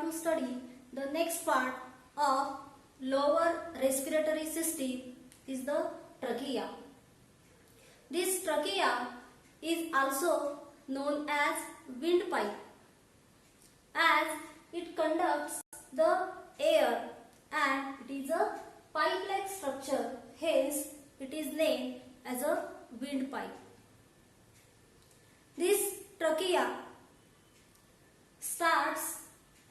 to study the next part of lower respiratory system is the trachea. This trachea is also known as windpipe as it conducts the air and it is a pipe-like structure, hence it is named as a windpipe. This trachea starts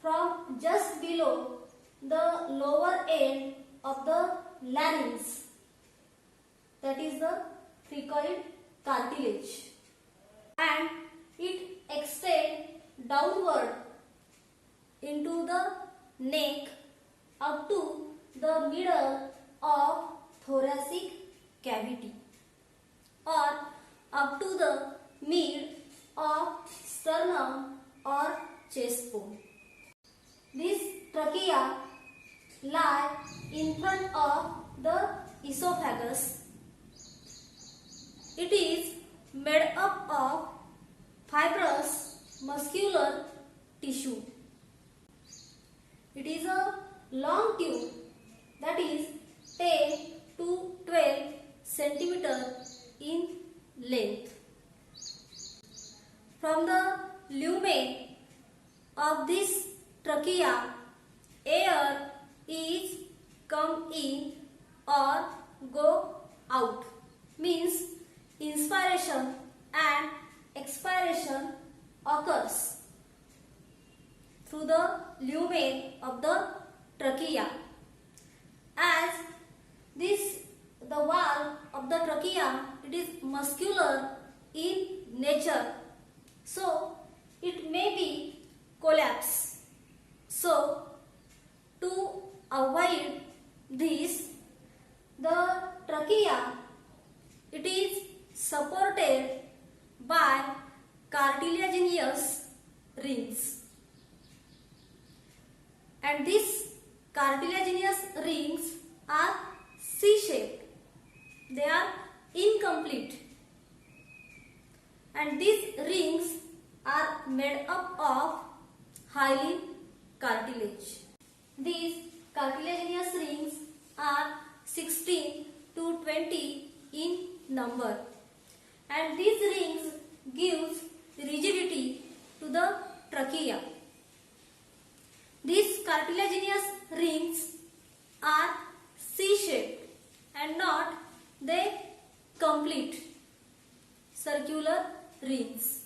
from just below the lower end of the larynx, that is the cricoid cartilage, and it extends downward into the neck up to the middle of thoracic cavity or up to the mid of sternum or chest bone. This trachea lies in front of the esophagus. It is made up of fibrous muscular tissue. It is a long tube that is 10 to 12 centimeter in length. From the lumen of this trachea, air is come in or go out, means inspiration and expiration occurs through the lumen of the trachea. As the wall of the trachea, it is muscular in nature, so it may be collapse. So to avoid this, the trachea, it is supported by cartilaginous rings, and these cartilaginous rings are C-shaped. They are incomplete, and these rings are made up of hyaline cartilage. These cartilaginous rings are 16 to 20 in number, and these rings gives rigidity to the trachea. These cartilaginous rings are C-shaped and not the complete circular rings.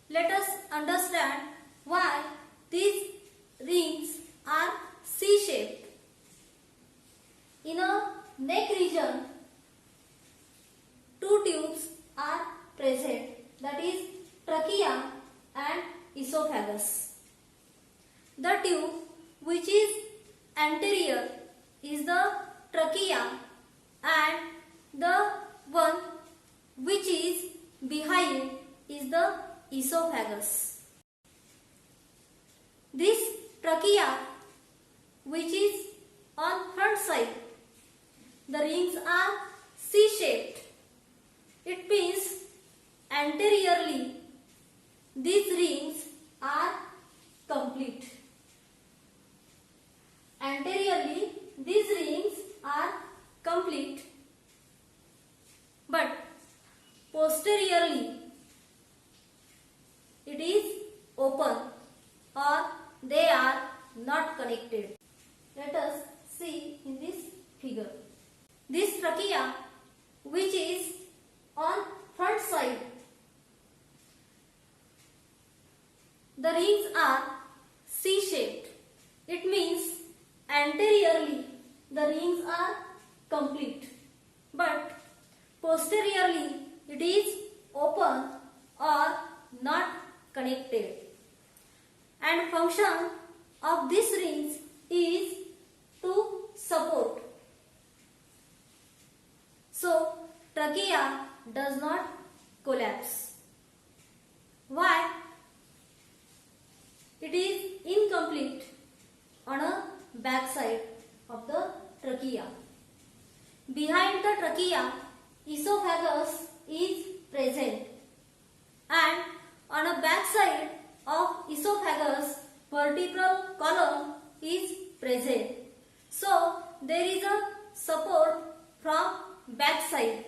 Let us understand why these rings are C-shaped. In a neck region, two tubes are present, that is trachea and esophagus. The tube which is anterior is the trachea and the one which is behind is the esophagus. This trachea which is on front side, the rings are C-shaped. It means anteriorly these rings are complete. Anteriorly these rings are complete, but posteriorly it is open or they are not connected. Let us see in this figure. This trachea which is on front side, the rings are C-shaped. It means anteriorly the rings are complete, but posteriorly it is open or not connected. And function of these rings is to support. So trachea does not collapse. Why? It is incomplete on a back side of the trachea. Behind the trachea, esophagus is present, and on a back side of esophagus vertebral column is present. So there is a support from back side,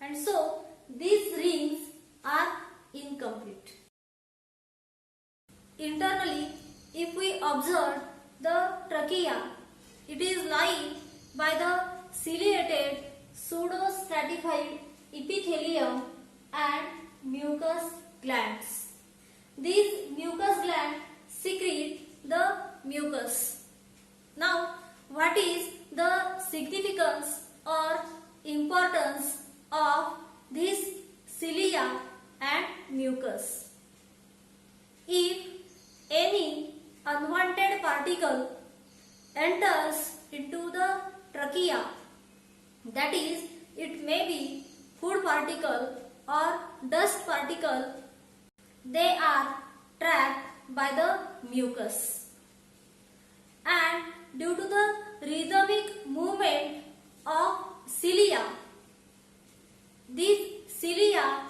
and so these rings are incomplete. Internally, if we observe the trachea, it is lined by the ciliated pseudostratified epithelium and mucous glands. These mucous glands secrete the mucus. Now, what is the significance or importance of this cilia and mucus? If any unwanted particle enters into the trachea, that is, it may be food particle or dust particle, they are trapped by the mucus. And due to the rhythmic movement of cilia, these cilia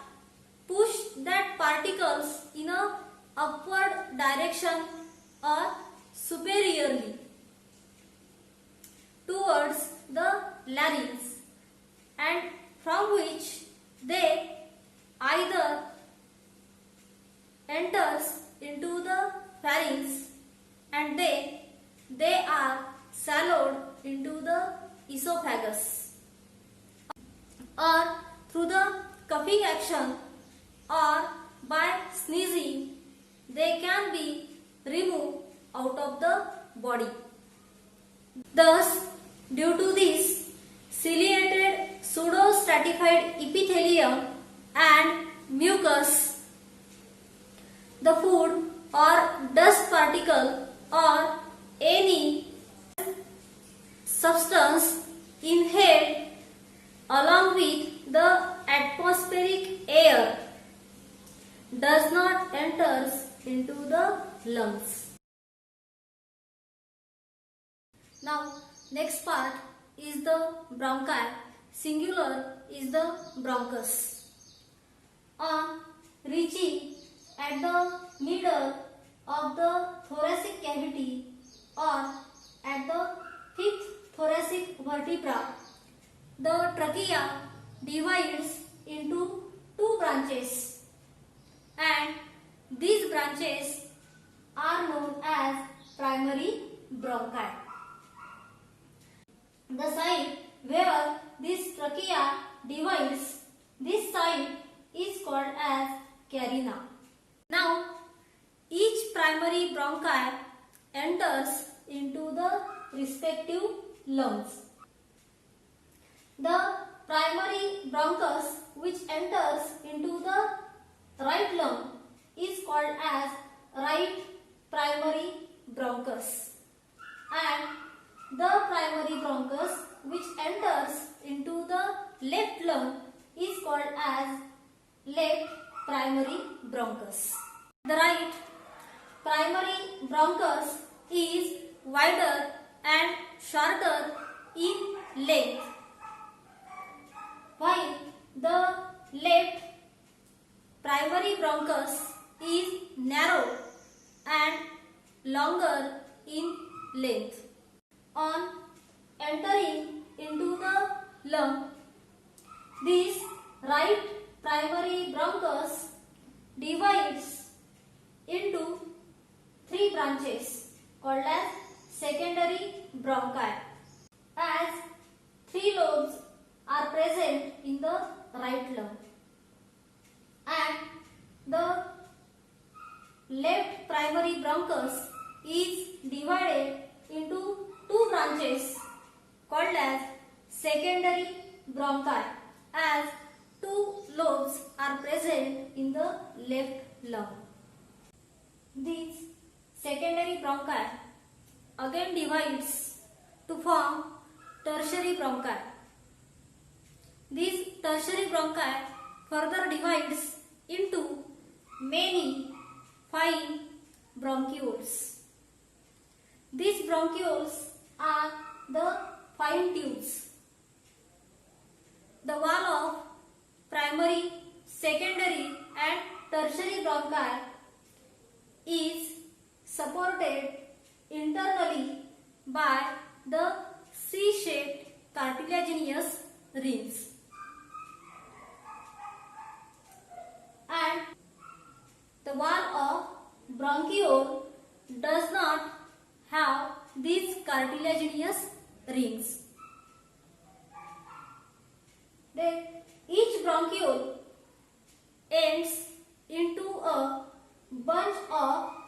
push that particles in a upward direction or superiorly towards the larynx, and from which they either enters into the pharynx and they are swallowed into the esophagus, or through the coughing action or by sneezing they can be removed out of the body. Thus, due to this ciliated pseudostratified epithelium and mucus, the food or dust particle or any substance inhaled along with the atmospheric air does not enter into the lungs. Now, next part is the bronchi. Singular is the bronchus. On reaching at the middle of the thoracic cavity or at the fifth thoracic vertebra, the trachea divides into two branches, and these branches are known as primary bronchi. The side where this trachea divides, this side is called as carina. Now, each primary bronchi enters into the respective lungs. The primary bronchus which enters into the right lung is called as right primary bronchus, and the primary bronchus which enters into the left lung is called as left primary bronchus. The right primary bronchus is wider and shorter in length, while the left primary bronchus is narrow and longer in length. On entering into the lung, this right primary bronchus divides into three branches called as secondary bronchi, as three lobes are present in the right lung, and the left primary bronchus is divided into two branches called as secondary bronchi, as two lobes are present in the left lung. These secondary bronchi again divides to form tertiary bronchi. These tertiary bronchi further divides into many fine bronchioles. These bronchioles are the fine tubes. The wall of primary, secondary and tertiary bronchi is supported internally by the C-shaped cartilaginous rings. And the wall of bronchiole does not have these cartilaginous rings. Then each bronchiole ends into a bunch of